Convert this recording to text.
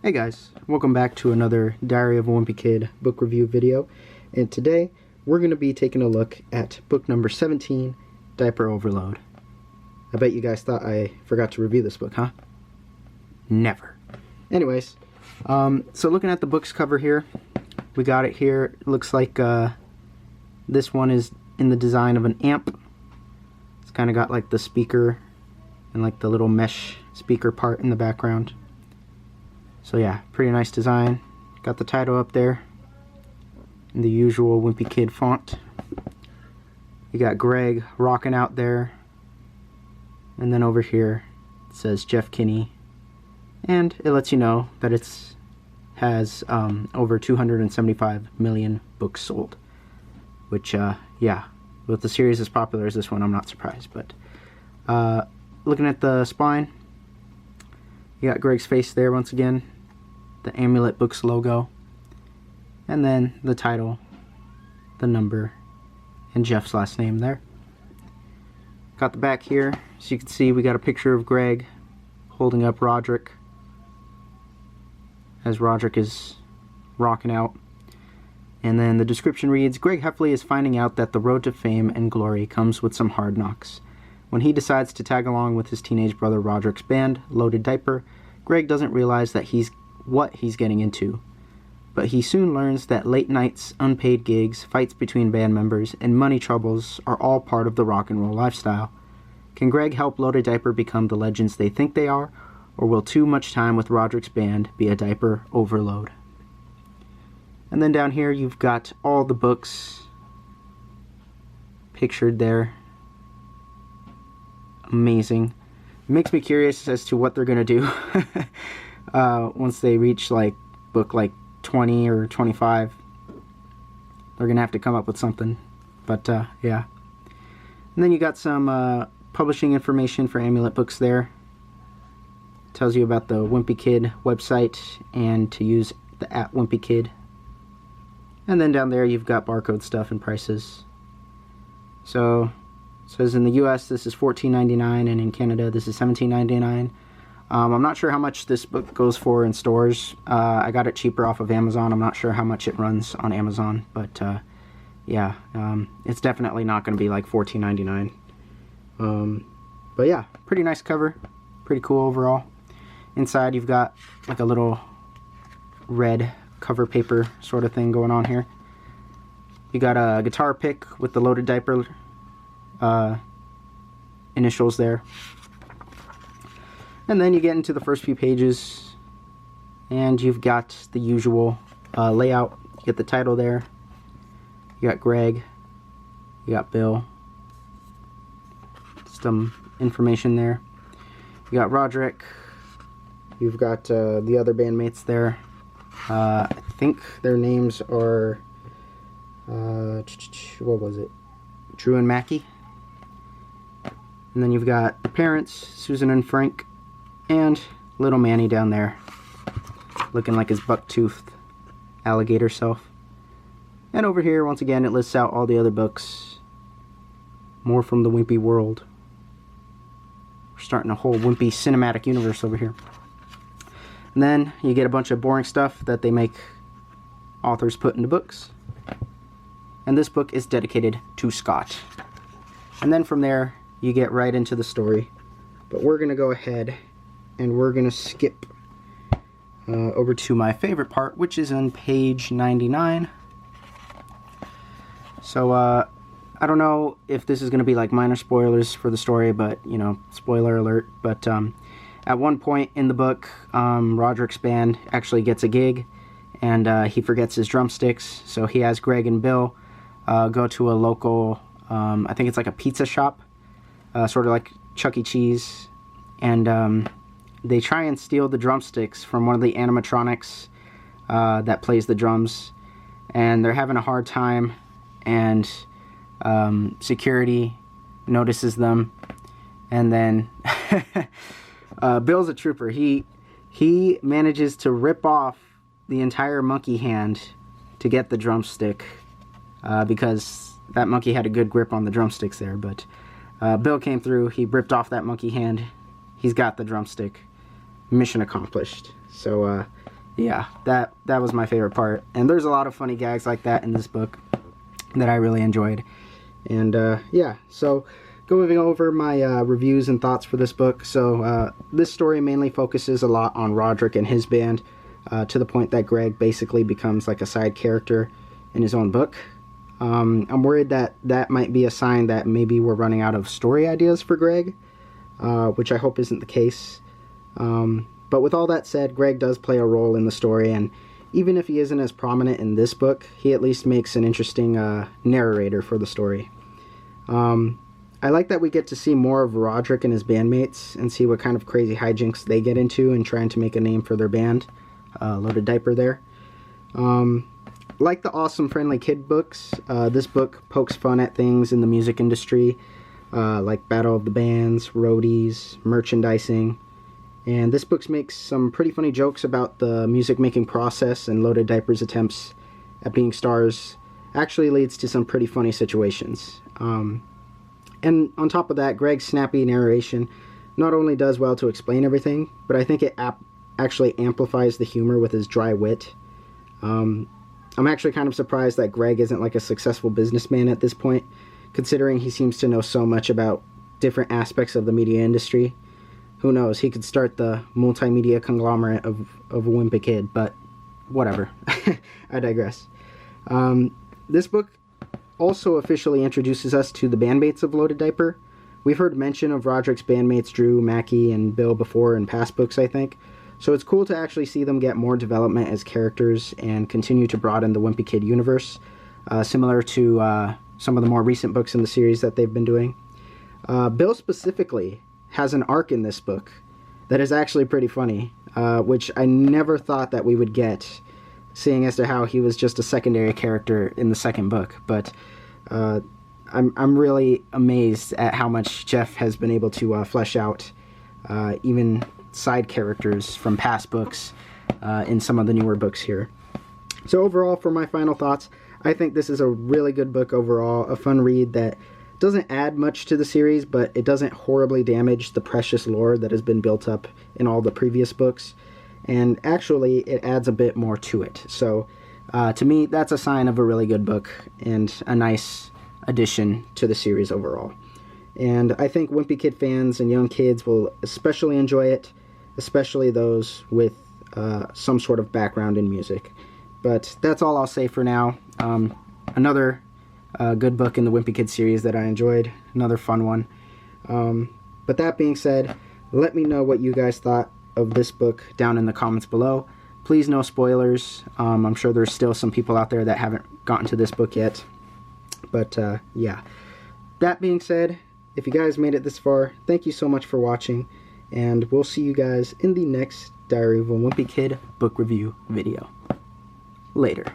Hey guys, welcome back to another Diary of a Wimpy Kid book review video, and today we're going to be taking a look at book number 17, Diaper Overload. I bet you guys thought I forgot to review this book, huh? Never. Anyways, so looking at the book's cover here, we got it here. It looks like this one is in the design of an amp. It's kind of got like the speaker and like the little mesh speaker part in the background. So yeah, pretty nice design. Got the title up there in the usual Wimpy Kid font. You got Greg rocking out there. And then over here it says Jeff Kinney. And it lets you know that it's has over 275 million books sold. Which, yeah, with the series as popular as this one, I'm not surprised. But looking at the spine, you got Greg's face there once again. The Amulet Books logo, and then the title, the number, and Jeff's last name there. Got the back here, so you can see we got a picture of Greg holding up Roderick as Roderick is rocking out. And then the description reads, Greg Heffley is finding out that the road to fame and glory comes with some hard knocks. When he decides to tag along with his teenage brother Roderick's band, Loaded Diaper, Greg doesn't realize that what he's getting into, but he soon learns that late nights, unpaid gigs, fights between band members, and money troubles are all part of the rock and roll lifestyle. Can Greg help Loaded Diaper become the legends they think they are, or will too much time with Roderick's band be a diaper overload? And then down here you've got all the books pictured there. Amazing. It makes me curious as to what they're gonna do once they reach like book like 20 or 25. They're gonna have to come up with something, but yeah. And then you got some publishing information for Amulet Books there. Tells you about the Wimpy Kid website and to use the @WimpyKid. And then down there you've got barcode stuff and prices. So it says in the US this is $14.99 and in Canada this is $17.99. I'm not sure how much this book goes for in stores. I got it cheaper off of Amazon. I'm not sure how much it runs on Amazon, but yeah, it's definitely not going to be like $14.99. But yeah, pretty nice cover, pretty cool overall. Inside you've got like a little red cover paper sort of thing going on here. You got a guitar pick with the Loaded Diaper initials there. And then you get into the first few pages, and you've got the usual layout. You get the title there. You got Greg. You got Bill. Some information there. You got Roderick. You've got the other bandmates there. I think their names are, what was it? Drew and Mackie. And then you've got the parents, Susan and Frank. And little Manny down there, looking like his buck-toothed alligator self. And over here, once again, it lists out all the other books. More from the Wimpy world. We're starting a whole Wimpy cinematic universe over here. And then you get a bunch of boring stuff that they make authors put into books. And this book is dedicated to Scott. And then from there, you get right into the story. But we're going to go ahead and we're going to skip over to my favorite part, which is on page 99. So, I don't know if this is going to be like minor spoilers for the story, but, you know, spoiler alert. But at one point in the book, Roderick's band actually gets a gig, and he forgets his drumsticks. So he has Greg and Bill go to a local, I think it's like a pizza shop, sort of like Chuck E. Cheese, and they try and steal the drumsticks from one of the animatronics that plays the drums, and they're having a hard time, and security notices them, and then Bill's a trooper. He manages to rip off the entire monkey hand to get the drumstick, because that monkey had a good grip on the drumsticks there, but Bill came through, he ripped off that monkey hand, he's got the drumstick, mission accomplished. So yeah, that was my favorite part. And there's a lot of funny gags like that in this book that I really enjoyed. And yeah, so going over my reviews and thoughts for this book. So this story mainly focuses a lot on Roderick and his band, to the point that Greg basically becomes like a side character in his own book. I'm worried that that might be a sign that maybe we're running out of story ideas for Greg, which I hope isn't the case. But with all that said, Greg does play a role in the story, and even if he isn't as prominent in this book, he at least makes an interesting narrator for the story. I like that we get to see more of Roderick and his bandmates and see what kind of crazy hijinks they get into in trying to make a name for their band. Loaded Diaper there. Like the Awesome Friendly Kid books, this book pokes fun at things in the music industry, like Battle of the Bands, roadies, merchandising. And this book makes some pretty funny jokes about the music making process, and Loaded Diaper's attempts at being stars actually leads to some pretty funny situations. And on top of that, Greg's snappy narration not only does well to explain everything, but I think it actually amplifies the humor with his dry wit. I'm actually kind of surprised that Greg isn't like a successful businessman at this point, considering he seems to know so much about different aspects of the media industry. Who knows, he could start the multimedia conglomerate of Wimpy Kid, but whatever. I digress. This book also officially introduces us to the bandmates of Loaded Diaper. We've heard mention of Roderick's bandmates Drew, Mackie, and Bill before in past books, I think. So it's cool to actually see them get more development as characters and continue to broaden the Wimpy Kid universe, similar to some of the more recent books in the series that they've been doing. Bill specifically has an arc in this book that is actually pretty funny, which I never thought that we would get, seeing as to how he was just a secondary character in the second book. But I'm really amazed at how much Jeff has been able to flesh out even side characters from past books in some of the newer books here. So overall, for my final thoughts, I think this is a really good book overall, a fun read that doesn't add much to the series, but it doesn't horribly damage the precious lore that has been built up in all the previous books. And actually, it adds a bit more to it. So, to me, that's a sign of a really good book and a nice addition to the series overall. And I think Wimpy Kid fans and young kids will especially enjoy it, especially those with some sort of background in music. But that's all I'll say for now. Another good book in the Wimpy Kid series that I enjoyed. Another fun one. But that being said, let me know what you guys thought of this book down in the comments below. Please, no spoilers. I'm sure there's still some people out there that haven't gotten to this book yet. But yeah. That being said, if you guys made it this far, thank you so much for watching. And we'll see you guys in the next Diary of a Wimpy Kid book review video. Later.